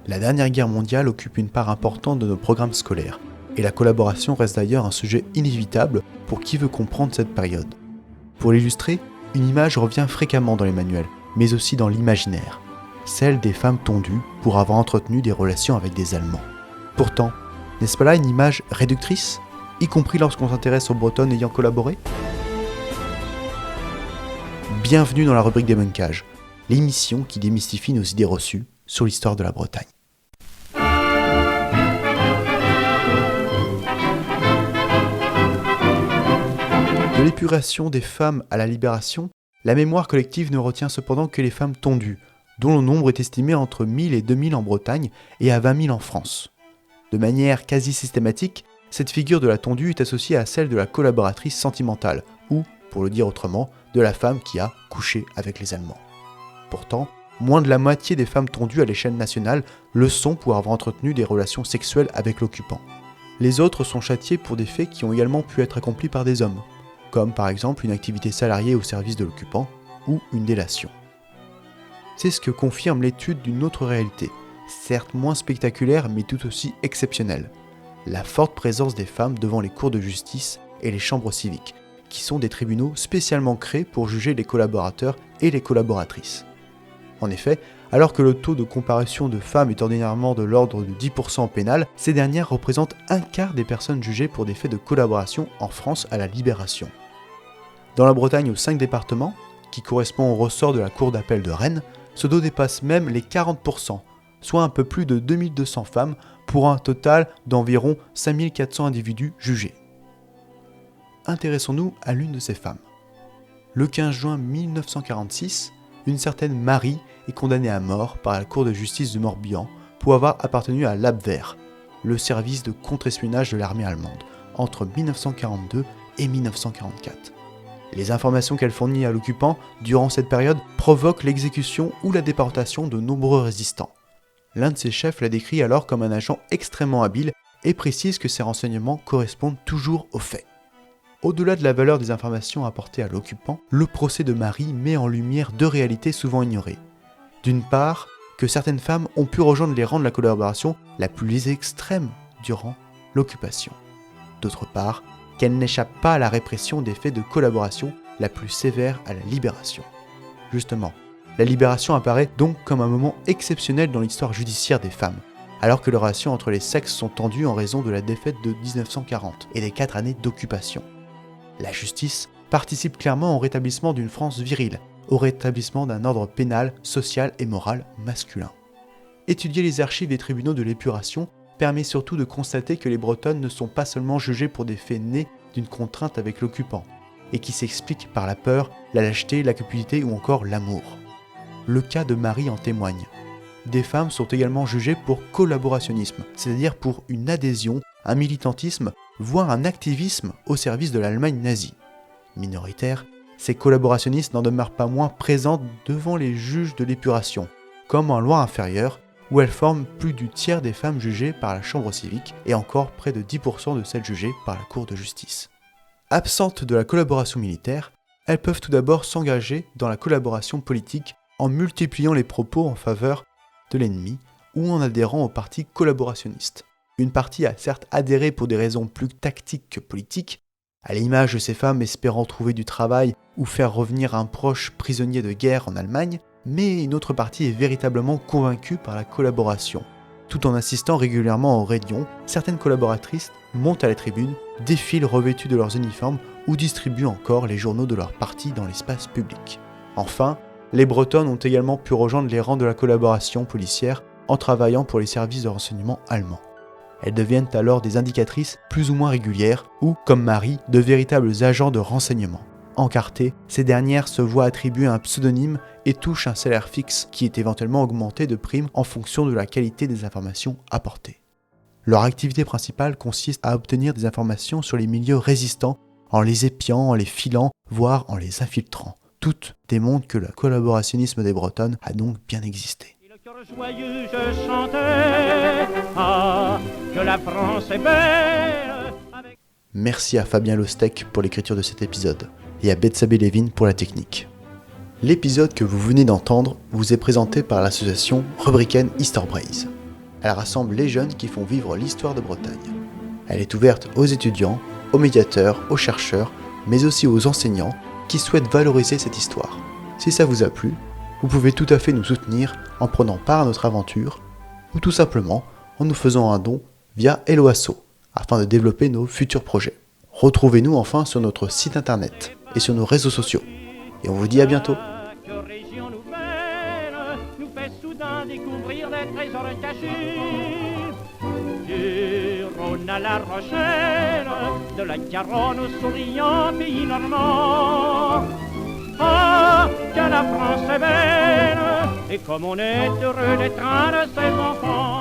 La dernière guerre mondiale occupe une part importante de nos programmes scolaires, et la collaboration reste d'ailleurs un sujet inévitable pour qui veut comprendre cette période. Pour l'illustrer, une image revient fréquemment dans les manuels, mais aussi dans l'imaginaire, celle des femmes tondues pour avoir entretenu des relations avec des Allemands. Pourtant, n'est-ce pas là une image réductrice, y compris lorsqu'on s'intéresse aux Bretonnes ayant collaboré ? Bienvenue dans la rubrique Débunkage, l'émission qui démystifie nos idées reçues sur l'histoire de la Bretagne. De l'épuration des femmes à la libération, la mémoire collective ne retient cependant que les femmes tondues, dont le nombre est estimé entre 1000 et 2000 en Bretagne et à 20 000 en France. De manière quasi systématique, cette figure de la tondue est associée à celle de la collaboratrice sentimentale, ou, pour le dire autrement, de la femme qui a couché avec les Allemands. Pourtant, moins de la moitié des femmes tondues à l'échelle nationale le sont pour avoir entretenu des relations sexuelles avec l'occupant. Les autres sont châtiées pour des faits qui ont également pu être accomplis par des hommes, comme par exemple une activité salariée au service de l'occupant ou une délation. C'est ce que confirme l'étude d'une autre réalité, certes moins spectaculaire mais tout aussi exceptionnelle, la forte présence des femmes devant les cours de justice et les chambres civiques, qui sont des tribunaux spécialement créés pour juger les collaborateurs et les collaboratrices. En effet, alors que le taux de comparution de femmes est ordinairement de l'ordre de 10% pénal, ces dernières représentent un quart des personnes jugées pour des faits de collaboration en France à la Libération. Dans la Bretagne aux 5 départements, qui correspond au ressort de la Cour d'appel de Rennes, ce taux dépasse même les 40%, soit un peu plus de 2200 femmes pour un total d'environ 5400 individus jugés. Intéressons-nous à l'une de ces femmes. Le 15 juin 1946, une certaine Marie est condamnée à mort par la Cour de justice de Morbihan pour avoir appartenu à l'Abwehr, le service de contre-espionnage de l'armée allemande, entre 1942 et 1944. Les informations qu'elle fournit à l'occupant durant cette période provoquent l'exécution ou la déportation de nombreux résistants. L'un de ses chefs la décrit alors comme un agent extrêmement habile et précise que ses renseignements correspondent toujours aux faits. Au-delà de la valeur des informations apportées à l'occupant, le procès de Marie met en lumière deux réalités souvent ignorées. D'une part, que certaines femmes ont pu rejoindre les rangs de la collaboration la plus extrême durant l'occupation. D'autre part, qu'elle n'échappe pas à la répression des faits de collaboration la plus sévère à la Libération. Justement, la Libération apparaît donc comme un moment exceptionnel dans l'histoire judiciaire des femmes, alors que les relations entre les sexes sont tendues en raison de la défaite de 1940 et des 4 années d'occupation. La justice participe clairement au rétablissement d'une France virile, au rétablissement d'un ordre pénal, social et moral masculin. Étudier les archives des tribunaux de l'épuration permet surtout de constater que les Bretonnes ne sont pas seulement jugées pour des faits nés d'une contrainte avec l'occupant, et qui s'expliquent par la peur, la lâcheté, la cupidité ou encore l'amour. Le cas de Marie en témoigne. Des femmes sont également jugées pour collaborationnisme, c'est-à-dire pour une adhésion, un militantisme, voire un activisme au service de l'Allemagne nazie. Minoritaires, ces collaborationnistes n'en demeurent pas moins présentes devant les juges de l'épuration, comme en loi inférieure, où elles forment plus du tiers des femmes jugées par la chambre civique et encore près de 10% de celles jugées par la Cour de justice. Absentes de la collaboration militaire, elles peuvent tout d'abord s'engager dans la collaboration politique en multipliant les propos en faveur de l'ennemi ou en adhérant au parti collaborationniste. Une partie a certes adhéré pour des raisons plus tactiques que politiques, à l'image de ces femmes espérant trouver du travail ou faire revenir un proche prisonnier de guerre en Allemagne, mais une autre partie est véritablement convaincue par la collaboration. Tout en assistant régulièrement aux réunions, certaines collaboratrices montent à la tribune, défilent revêtues de leurs uniformes ou distribuent encore les journaux de leur parti dans l'espace public. Enfin, les Bretonnes ont également pu rejoindre les rangs de la collaboration policière en travaillant pour les services de renseignement allemands. Elles deviennent alors des indicatrices plus ou moins régulières ou, comme Marie, de véritables agents de renseignement. Encartées, ces dernières se voient attribuer un pseudonyme et touchent un salaire fixe qui est éventuellement augmenté de primes en fonction de la qualité des informations apportées. Leur activité principale consiste à obtenir des informations sur les milieux résistants en les épiant, en les filant, voire en les infiltrant. Toutes démontrent que le collaborationnisme des Bretonnes a donc bien existé. Et le cœur joyeux je chantais, ah, que la France est belle. Merci à Fabien Lostec pour l'écriture de cet épisode et à Betsabé Levin pour la technique. L'épisode que vous venez d'entendre vous est présenté par l'association Rubricaine Histoire Braise. Elle rassemble les jeunes qui font vivre l'histoire de Bretagne. Elle est ouverte aux étudiants, aux médiateurs, aux chercheurs, mais aussi aux enseignants qui souhaitent valoriser cette histoire. Si ça vous a plu, vous pouvez tout à fait nous soutenir en prenant part à notre aventure ou tout simplement en nous faisant un don via Helloasso afin de développer nos futurs projets. Retrouvez-nous enfin sur notre site internet et sur nos réseaux sociaux. Et on vous dit à bientôt. Que région nouvelle nous fait soudain découvrir des trésors cachés. Du Rhône à La Rochelle, de la Garonne au souriant pays normand. Ah, que la France est belle, et comme on est heureux d'être un de ses enfants.